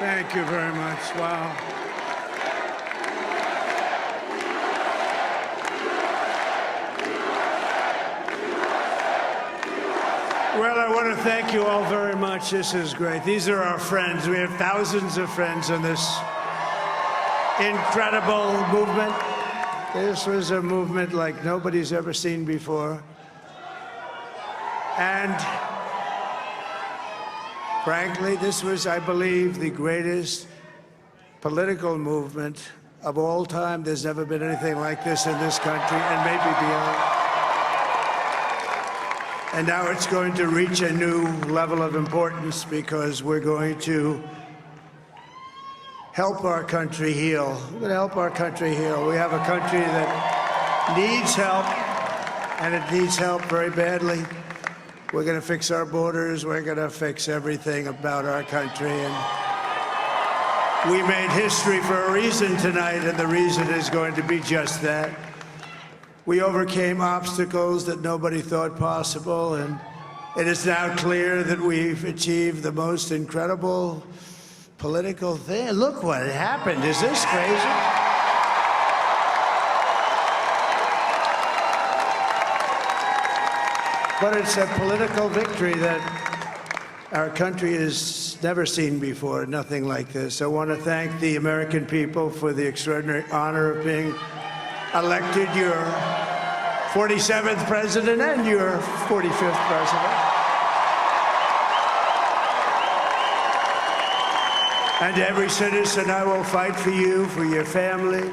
Thank you very much. Wow. Well, I want to thank you all very much. This is great. These are our friends. We have thousands of friends in this incredible movement. This was a movement like nobody's ever seen before. And frankly, this was, I believe, the greatest political movement of all time. There's never been anything like this in this country, and maybe beyond. And now it's going to reach a new level of importance because we're going to help our country heal. We're going to help our country heal. We have a country that needs help, and it needs help very badly. We're going to fix our borders. We're going to fix everything about our country. And we made history for a reason tonight, and the reason is going to be just that. We overcame obstacles that nobody thought possible, and it is now clear that we've achieved the most incredible political thing. Look what happened. Is this crazy? But it's a political victory that our country has never seen before, nothing like this. I want to thank the American people for the extraordinary honor of being elected your 47th president and your 45th president. And every citizen, I will fight for you, for your family,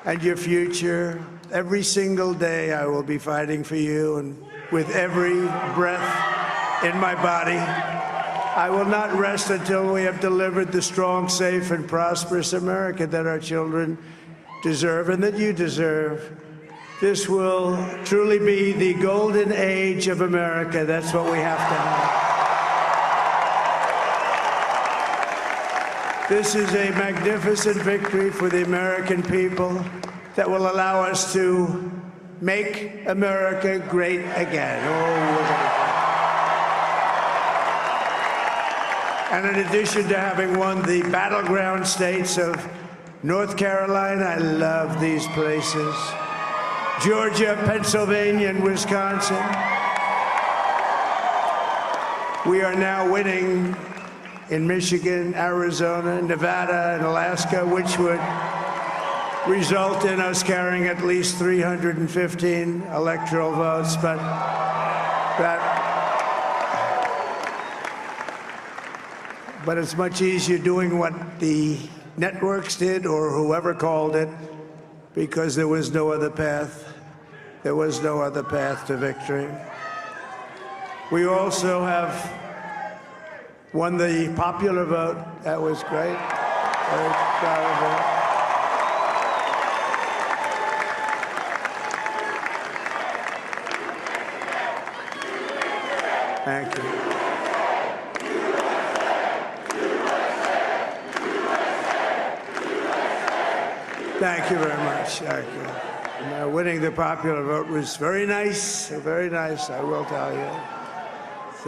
and your future. Every single day, I will be fighting for you, and with every breath in my body, I will not rest until we have delivered the strong, safe, and prosperous America that our children deserve and that you deserve. This will truly be the golden age of America. That's what we have to have. This is a magnificent victory for the American people that will allow us to make America great again. And in addition to having won the battleground states of North Carolina, I love these places, Georgia, Pennsylvania, and Wisconsin, we are now winning in Michigan, Arizona, Nevada, and Alaska, which would result in us carrying at least 315 electoral votes. But it's much easier doing what the networks did or whoever called it, because there was no other path. There was no other path to victory. We also have won the popular vote. That was great. Very proud of it. Thank you. Thank you very much. Thank you. And, winning the popular vote was very nice, I will tell you. It's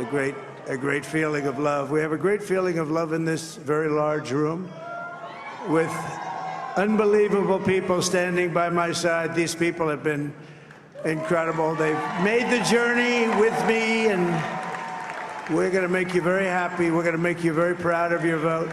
a great feeling of love. We have a great feeling of love in this very large room with unbelievable people standing by my side. These people have been incredible. They've made the journey with me, and we're going to make you very happy. We're going to make you very proud of your vote.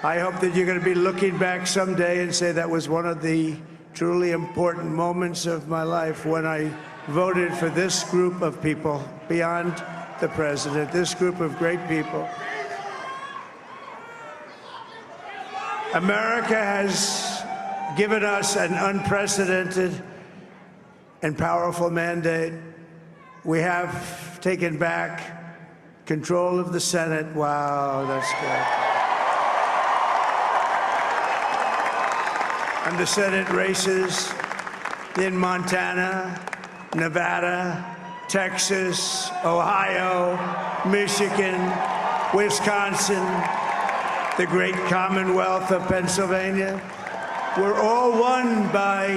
I hope that you're going to be looking back someday and say that was one of the truly important moments of my life when I voted for this group of people beyond the president, this group of great people. America has given us an unprecedented and powerful mandate. We have taken back control of the Senate. Wow, that's good. And the Senate races in Montana, Nevada, Texas, Ohio, Michigan, Wisconsin, the great Commonwealth of Pennsylvania, were all won by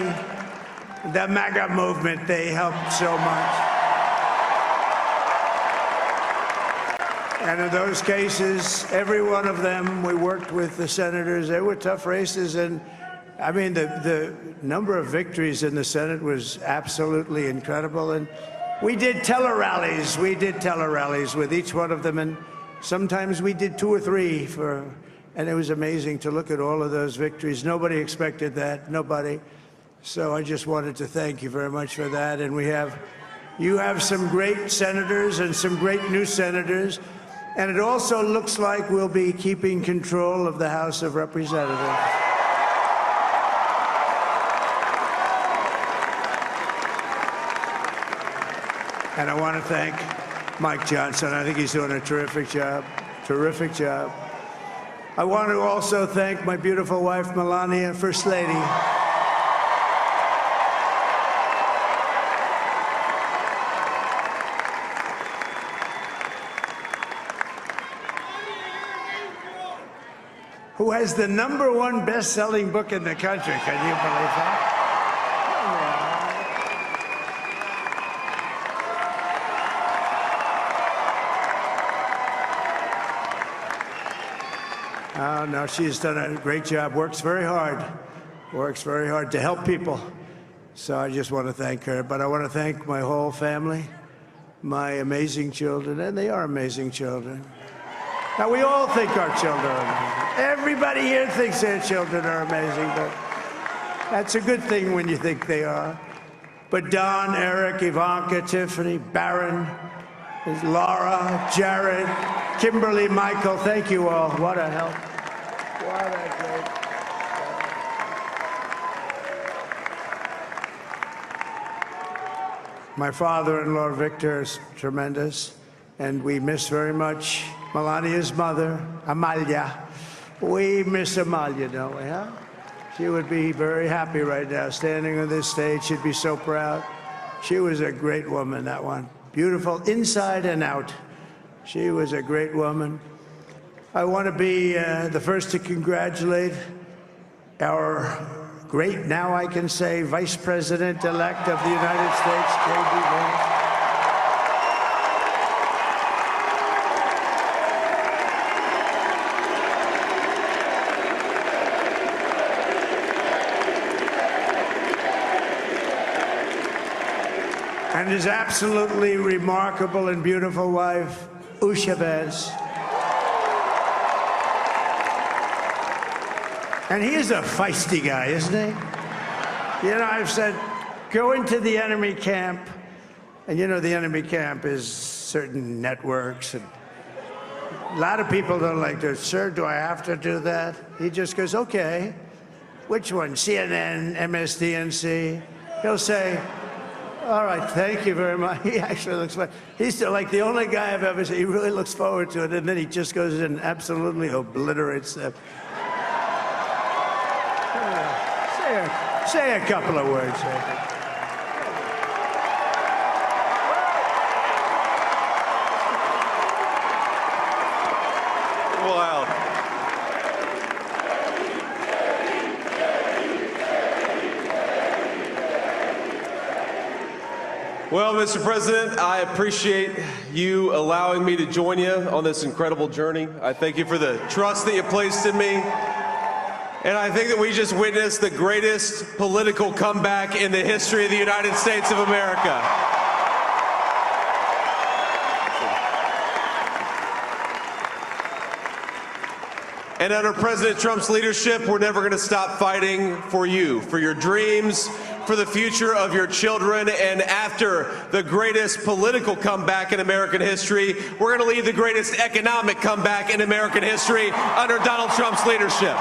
the MAGA movement. They helped so much. And in those cases, every one of them, we worked with the senators. They were tough races. And I mean, the number of victories in the Senate was absolutely incredible. And we did tele-rallies. We did tele-rallies with each one of them. And sometimes we did 2 or 3 and it was amazing to look at all of those victories. Nobody expected that, nobody. So I just wanted to thank you very much for that. And you have some great senators and some great new senators. And it also looks like we'll be keeping control of the House of Representatives. And I want to thank Mike Johnson. I think he's doing a terrific job, terrific job. I want to also thank my beautiful wife, Melania, First Lady. Who has the #1 best-selling book in the country. Can you believe that? Oh, no, she's done a great job, works very hard to help people. So I just want to thank her. But I want to thank my whole family, my amazing children, and they are amazing children. Now, we all think our children are amazing. Everybody here thinks their children are amazing, but that's a good thing when you think they are. But Don, Eric, Ivanka, Tiffany, Barron, Laura, Jared, Kimberly, Michael, thank you all. What a help. What a great. My father-in-law, Victor, is tremendous, and we miss very much Melania's mother, Amalia. We miss Amalia, don't we, huh? She would be very happy right now, standing on this stage. She'd be so proud. She was a great woman, that one. Beautiful inside and out. She was a great woman. I want to be the first to congratulate our great, now I can say, Vice President-elect of the United States, J.D. Vance. And his absolutely remarkable and beautiful wife, Usha Vance. And he is a feisty guy, isn't he? You know, I've said, go into the enemy camp. And you know, the enemy camp is certain networks. And a lot of people don't like to, sir, do I have to do that? He just goes, okay. Which one? CNN, MSDNC? He'll say, all right, thank you very much. He actually looks like, he's like the only guy I've ever seen. He really looks forward to it, and then he just goes in and absolutely obliterates them. Say a couple of words. Wow. Well, Mr. President, I appreciate you allowing me to join you on this incredible journey. I thank you for the trust that you placed in me. And I think that we just witnessed the greatest political comeback in the history of the United States of America. And under President Trump's leadership, we're never going to stop fighting for you, for your dreams, for the future of your children. And after the greatest political comeback in American history, we're going to lead the greatest economic comeback in American history under Donald Trump's leadership.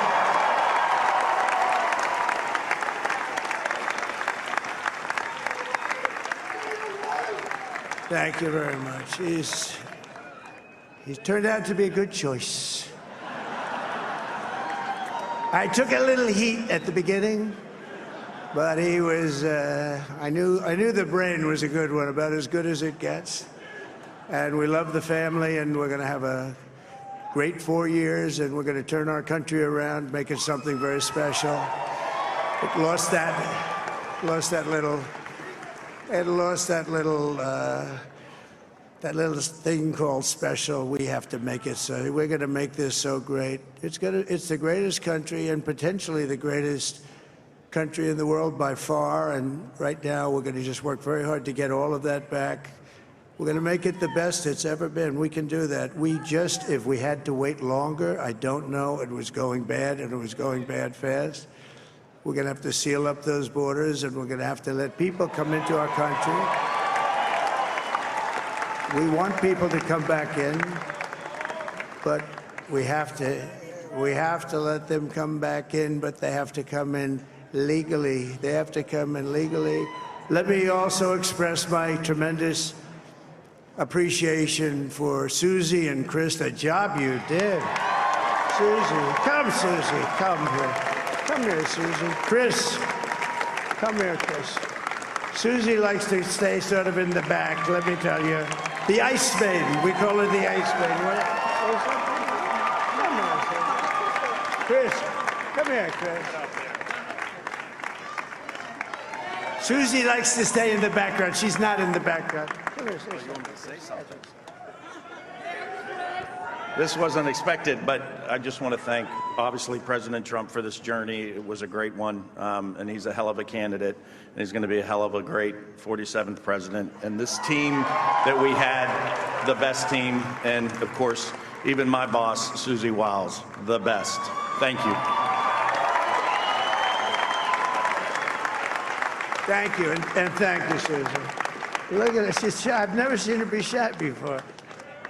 Thank you very much. He's turned out to be a good choice. I took a little heat at the beginning, but he was, I knew the brain was a good one, about as good as it gets. And we love the family, and we're going to have a great 4 years, and we're going to turn our country around, make it something very special. It lost that little that little thing called special, we have to make it so. We're going to make this so great. It's the greatest country and potentially the greatest country in the world by far. And right now, we're going to just work very hard to get all of that back. We're going to make it the best it's ever been. We can do that. If we had to wait longer, I don't know. It was going bad, and it was going bad fast. We're going to have to seal up those borders, and we're going to have to let people come into our country. We want people to come back in, but we have to let them come back in, but they have to come in legally. They have to come in legally. Let me also express my tremendous appreciation for Susie and Chris, the job you did. Susie, come here. Come here, Susie. Chris, come here, Chris. Susie likes to stay sort of in the back, let me tell you. The Ice Maiden, we call her the Ice Maiden. Come here, Chris, come here, Chris. Susie likes to stay in the background. She's not in the background. Come here, say something. This wasn't expected, but I just want to thank, obviously, President Trump for this journey. It was a great one, and he's a hell of a candidate, and he's going to be a hell of a great 47th president. And this team that we had, the best team, and, of course, even my boss, Susie Wiles, the best. Thank you. Thank you, and thank you, Susie. Look at her, she's shy. I've never seen her be shy before.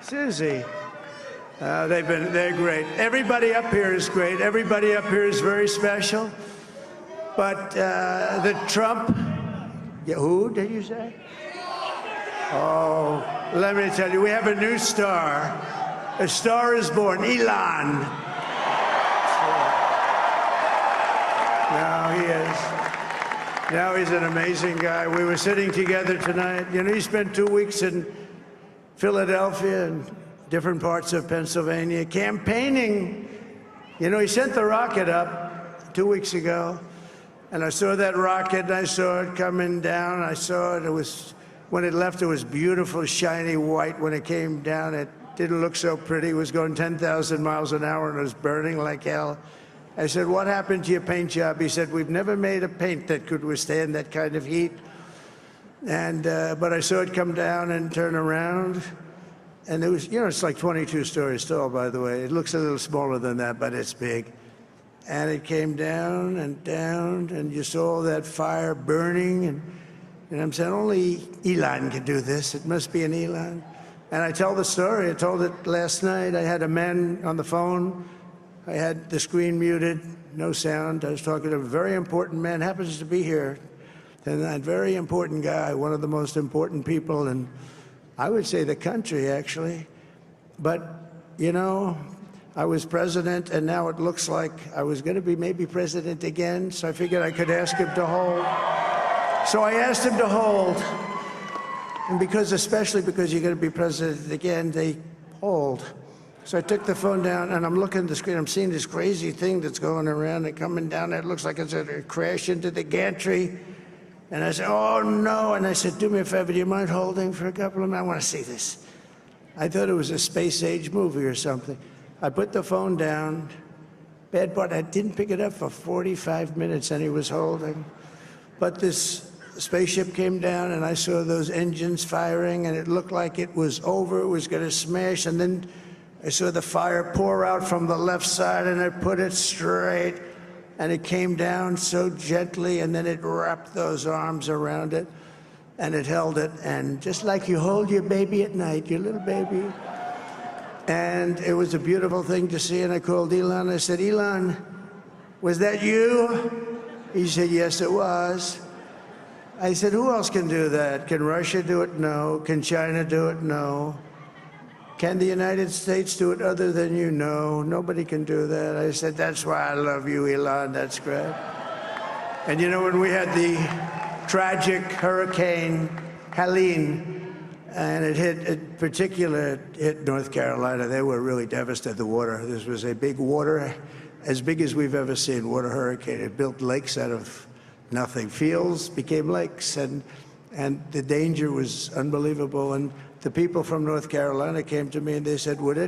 Susie. They're great. Everybody up here is great. Everybody up here is very special. But the Trump, who did you say? Oh, let me tell you, we have a new star. A star is born, Elon. Now he is. Now he's an amazing guy. We were sitting together tonight. You know, he spent 2 weeks in Philadelphia and different parts of Pennsylvania, campaigning. You know, he sent the rocket up 2 weeks ago, and I saw that rocket, and I saw it coming down. I saw it. When it left, it was beautiful, shiny white. When it came down, it didn't look so pretty. It was going 10,000 miles an hour, and it was burning like hell. I said, what happened to your paint job? He said, we've never made a paint that could withstand that kind of heat. And but I saw it come down and turn around. And it was, you know, it's like 22 stories tall, by the way. It looks a little smaller than that, but it's big. And it came down, and you saw that fire burning. And I'm saying, only Elon can do this. It must be an Elon. And I tell the story. I told it last night. I had a man on the phone. I had the screen muted, no sound. I was talking to a very important man, happens to be here. And that very important guy, one of the most important people in, I would say, the country, actually. But, you know, I was president, and now it looks like I was going to be maybe president again, so I figured I could ask him to hold. So I asked him to hold. And especially because you're going to be president again, they hold. So I took the phone down, and I'm looking at the screen. I'm seeing this crazy thing that's going around and coming down. It looks like it's going to crash into the gantry. And I said, oh, no. And I said, do me a favor, do you mind holding for a couple of minutes? I want to see this. I thought it was a space-age movie or something. I put the phone down. Bad part, I didn't pick it up for 45 minutes, and he was holding. But this spaceship came down, and I saw those engines firing, and it looked like it was over. It was going to smash. And then I saw the fire pour out from the left side, and I put it straight. And it came down so gently, and then it wrapped those arms around it, and it held it. And just like you hold your baby at night, your little baby. And it was a beautiful thing to see. And I called Elon. I said, Elon, was that you? He said, yes, it was. I said, who else can do that? Can Russia do it? No. Can China do it? No. Can the United States do it other than you? No, nobody can do that. I said, that's why I love you, Elon. That's great. And you know, when we had the tragic Hurricane Helene, and it hit North Carolina, they were really devastated, the water. This was a big water, as big as we've ever seen, water hurricane. It built lakes out of nothing. Fields became lakes, and the danger was unbelievable. And the people from North Carolina came to me and they said, would